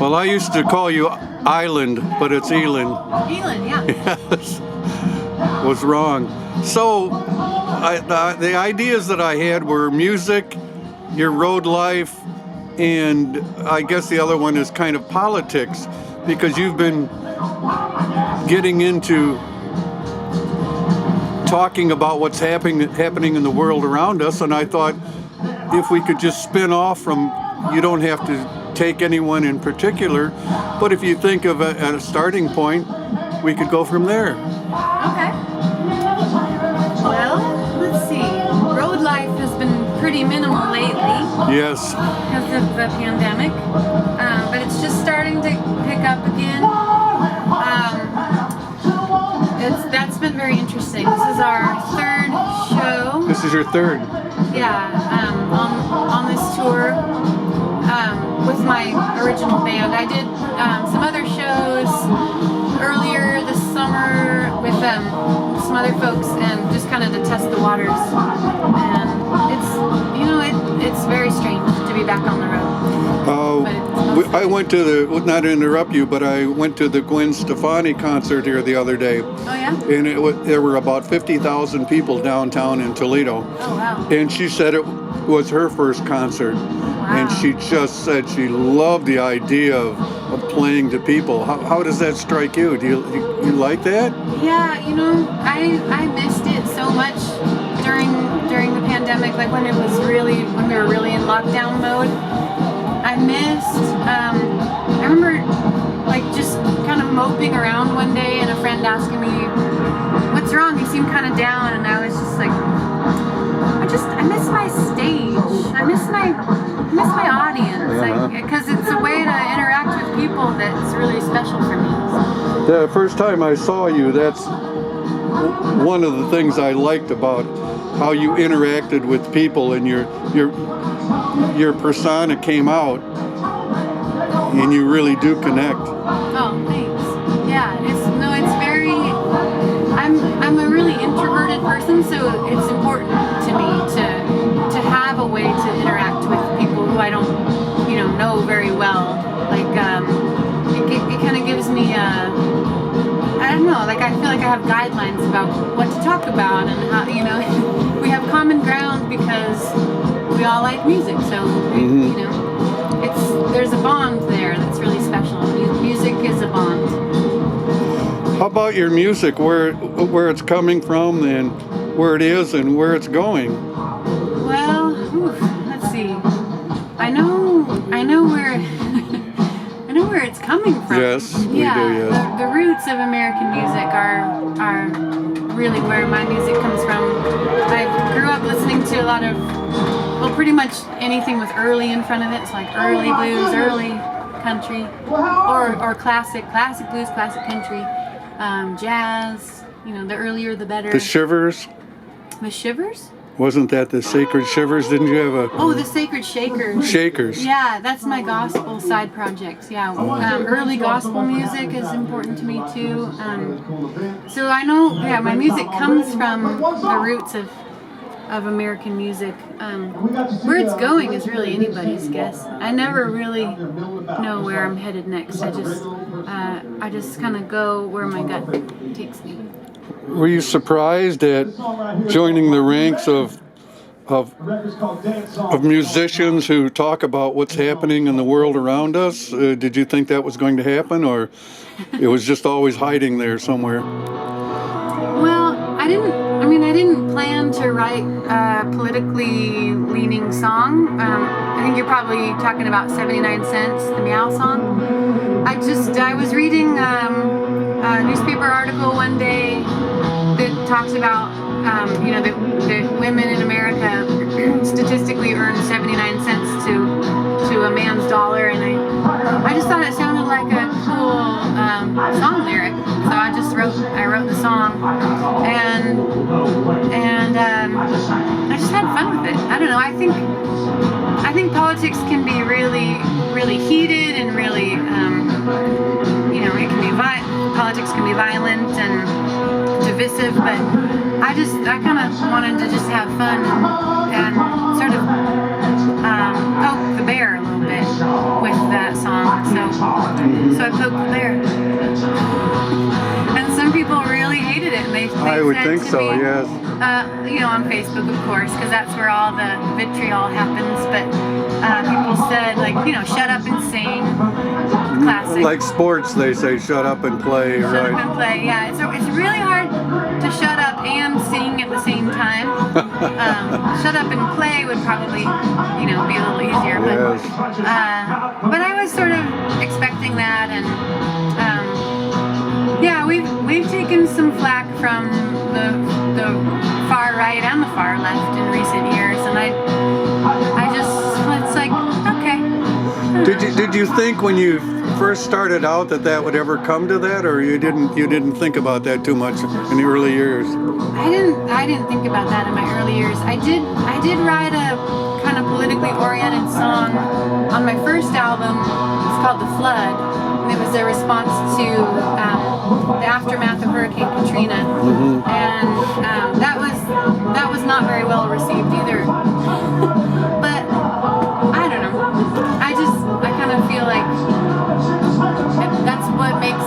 Well, I used to call you Eilen, but it's Eilen. Eilen, yeah. Yes. Was wrong. So, the ideas that I had were music, your road life, and I guess the other one is kind of politics, because you've been getting into talking about what's happening in the world around us, and I thought if we could just spin off from, you don't have to take anyone in particular, but if you think of a starting point, we could go from there. Okay. Well, let's see. Road life has been pretty minimal lately. Yes. Because of the pandemic. But it's just starting to pick up again. That's been very interesting. This is our third show. This is your third? Yeah. On this tour with my original band. I did some other shows earlier this summer with some other folks, and just kind of to test the waters. And it's very strange to be back on the road. I went to not to interrupt you, but I went to the Gwen Stefani concert here the other day. Oh yeah? And there were about 50,000 people downtown in Toledo. Oh wow. And she said it was her first concert. Wow. And she just said she loved the idea of playing to people. How does that strike you? Do you like that? Yeah, I missed it so much during the pandemic, like when we were really in lockdown mode. I remember like just kind of moping around one day and a friend asking me, "What's wrong? You seem kind of down." And I was just like, I miss my stage. I miss my audience. Because it's a way to interact with people that's really special for me. The first time I saw you, that's one of the things I liked about how you interacted with people, and your persona came out, and you really do connect. Oh, thanks. Yeah, it's very. I'm a really introverted person, so it's important to me to have a way to interact with people who I don't, know very well. Like, it kind of gives me I don't know. Like, I feel like I have guidelines about what to talk about, and how we have common ground because we all like music. So there's a bond there that's really special. Music is a bond. How about your music? Where it's coming from, and where it is, and where it's going? Well, let's see. I know where I know where it's coming from. Yes, we do. Yes. The roots of American music are really where my music comes from. I grew up listening to a lot of, pretty much anything with early in front of it. It's like early blues, early country, or classic blues, classic country, jazz. The earlier the better. The Shivers? The Shivers? Wasn't that the Sacred Shivers? Didn't you have a... Oh, the Sacred Shakers. Shakers. Yeah, that's my gospel side projects. Yeah, early gospel music is important to me too. So I know, my music comes from the roots of American music. Where it's going is really anybody's guess. I never really know where I'm headed next. I just kind of go where my gut takes me. Were you surprised at joining the ranks of musicians who talk about what's happening in the world around us? Did you think that was going to happen, or it was just always hiding there somewhere? Well, I didn't plan to write a politically leaning song. I think you're probably talking about 79 Cents, the Meow song. I was reading a newspaper article one day that talks about, that women in America statistically earn 79 cents to a man's dollar, and I just thought it sounded like a cool song lyric, so I wrote the song, and I just had fun with it. I don't know. I think politics can be really, really heated, and really, it can be politics can be violent and divisive, but I kind of wanted to just have fun and sort of poke the bear a little bit with that song. So would said think to so, me, yes. On Facebook, of course, because that's where all the vitriol happens. But people said, like, shut up and sing. Classic. Like sports, they say, shut up and play, Shut right? up and play, yeah. It's really hard to shut up and sing at the same time. Shut up and play would probably, be a little easier. Yes. But I was sort of expecting that, and we've taken some flack from the far right and the far left in recent years, and it's like, okay. Did you think when you first started out that would ever come to that, or you didn't think about that too much in the early years? I didn't think about that in my early years. I did write a kind of politically oriented song on my first album. It's called The Flood, and it was a response to the aftermath of Hurricane Katrina, and that was not very well received either. But I don't know. I kind of feel like that's what makes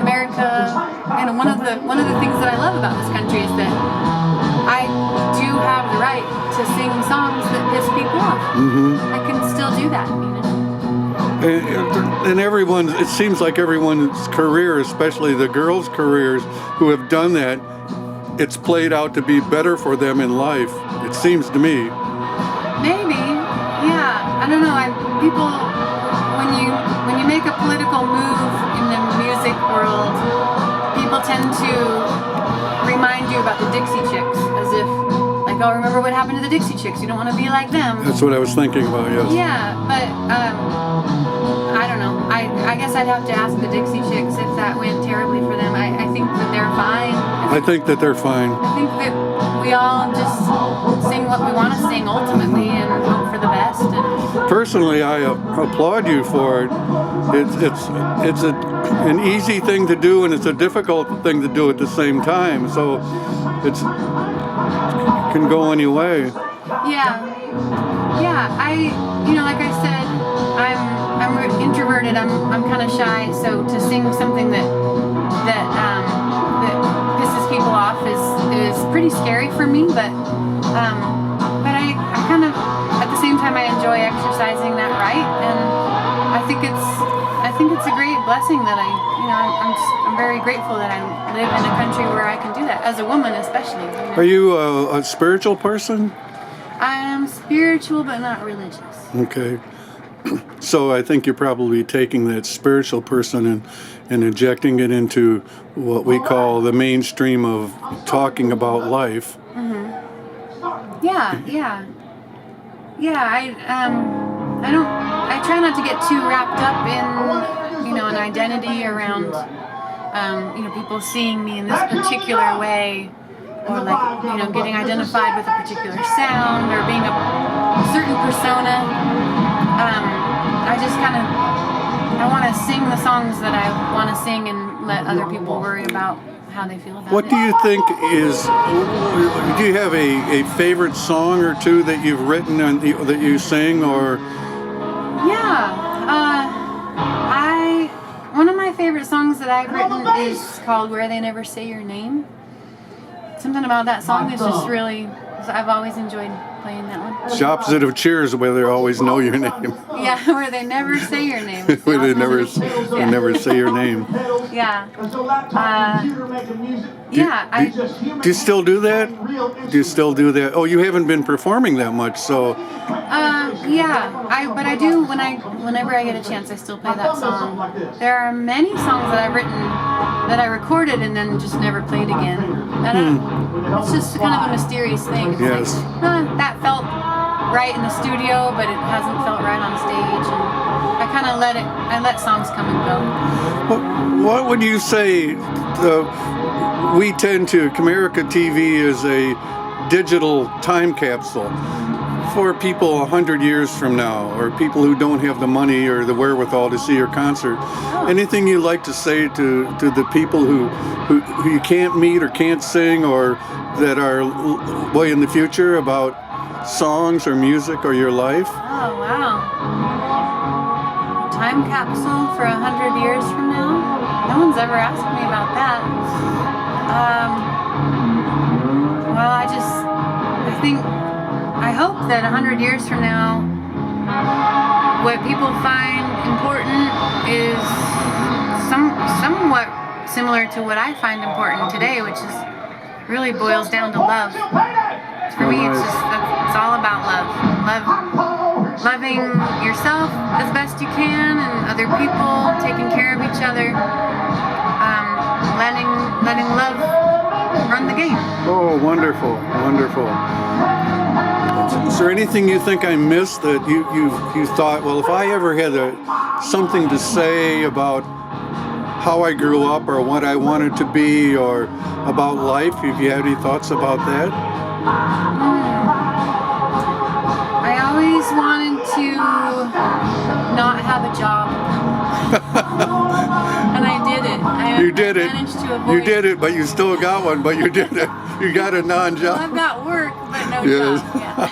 America, and one of the things that I love about this country is that I do have the right to sing songs that piss people off. I can still do that, And it seems like everyone's career, especially the girls' careers who have done that, it's played out to be better for them in life. It seems to me. Maybe, yeah. I don't know. People, when you make a political move in the music world, people tend to remind you about the Dixie Chicks, as if, like, oh, remember what happened to the Dixie Chicks? You don't want to be like them. That's what I was thinking about. Yes. Yeah, but I don't know. I guess I'd have to ask the Dixie Chicks if that went terribly for them. I think that they're fine. I think that they're fine. I think that we all just sing what we want to sing ultimately and hope for the best. And personally, I applaud you for it. It's an easy thing to do, and it's a difficult thing to do at the same time. So it can go any way. Yeah. Like I said, I'm introverted. I'm kind of shy. So to sing something that pisses people off is pretty scary for me. But I kind of, at the same time, I enjoy exercising that right, and I think it's a great blessing that I'm very grateful that I live in a country where I can do that, as a woman especially. Are you a spiritual person? I am spiritual, but not religious. Okay. So I think you're probably taking that spiritual person and injecting it into what we call the mainstream of talking about life. Yeah. I try not to get too wrapped up in an identity around people seeing me in this particular way, or like getting identified with a particular sound or being a certain persona. I just I want to sing the songs that I want to sing and let other people worry about how they feel about it. What do you think do you have a favorite song or two that you've written and that you sing, or? One of my favorite songs that I've written is called Where They Never Say Your Name. Something about that song is just really, I've always enjoyed playing that one. It's the opposite of Cheers, where they always know your name. Yeah, where they never say your name. Where they never say your name. Yeah. Do you still do that? Do you still do that? Oh, you haven't been performing that much, so. But I do whenever I get a chance. I still play that song. There are many songs that I've written that I recorded and then just never played again. It's just kind of a mysterious thing. It's yes. Like, that felt right in the studio, but it hasn't felt right on stage. And I kind of let songs come and go. What would you say? We tend to, Comerica TV is a digital time capsule for people 100 years from now, or people who don't have the money or the wherewithal to see your concert. Anything you'd like to say to the people who you can't meet or can't sing, or that are way in the future, about songs or music or your life? Oh, wow. Time capsule for 100 years from now? No one's ever asked me about that. Well, I think, I hope that 100 years from now, what people find important is somewhat similar to what I find important today, which is really boils down to love. For me, it's all about love. Loving yourself as best you can, and other people, taking care of each other, letting love run the game. Oh, wonderful, wonderful. Is there anything you think I missed that you thought, well, if I ever had something to say about how I grew up or what I wanted to be or about life, if you have any thoughts about that? I always wanted to not have a job. And I did it. You did it. Managed to avoid You did it, but you still got one, but you did it. You got a non-job. Well, I've got work, but no Yes. job. Yeah.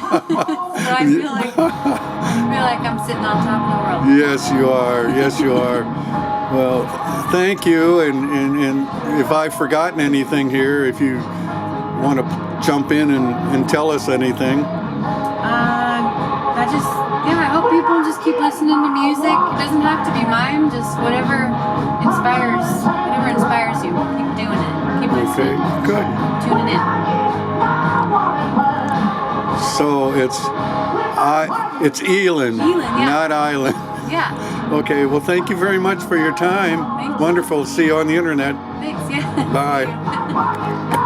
So I feel like I'm sitting on top of the world. Yes, you are. Yes, you are. Well, thank you. And if I've forgotten anything here, if you want to jump in and tell us anything. I hope people just keep listening to music. It doesn't have to be mine, just whatever inspires you. Keep doing it. Keep listening. Okay, good. Tuning in. So it's Eilen, yeah. not Eilen. Yeah. Okay, well, thank you very much for your time. Thank you. Wonderful. See you on the internet. Thanks. Yeah. Bye.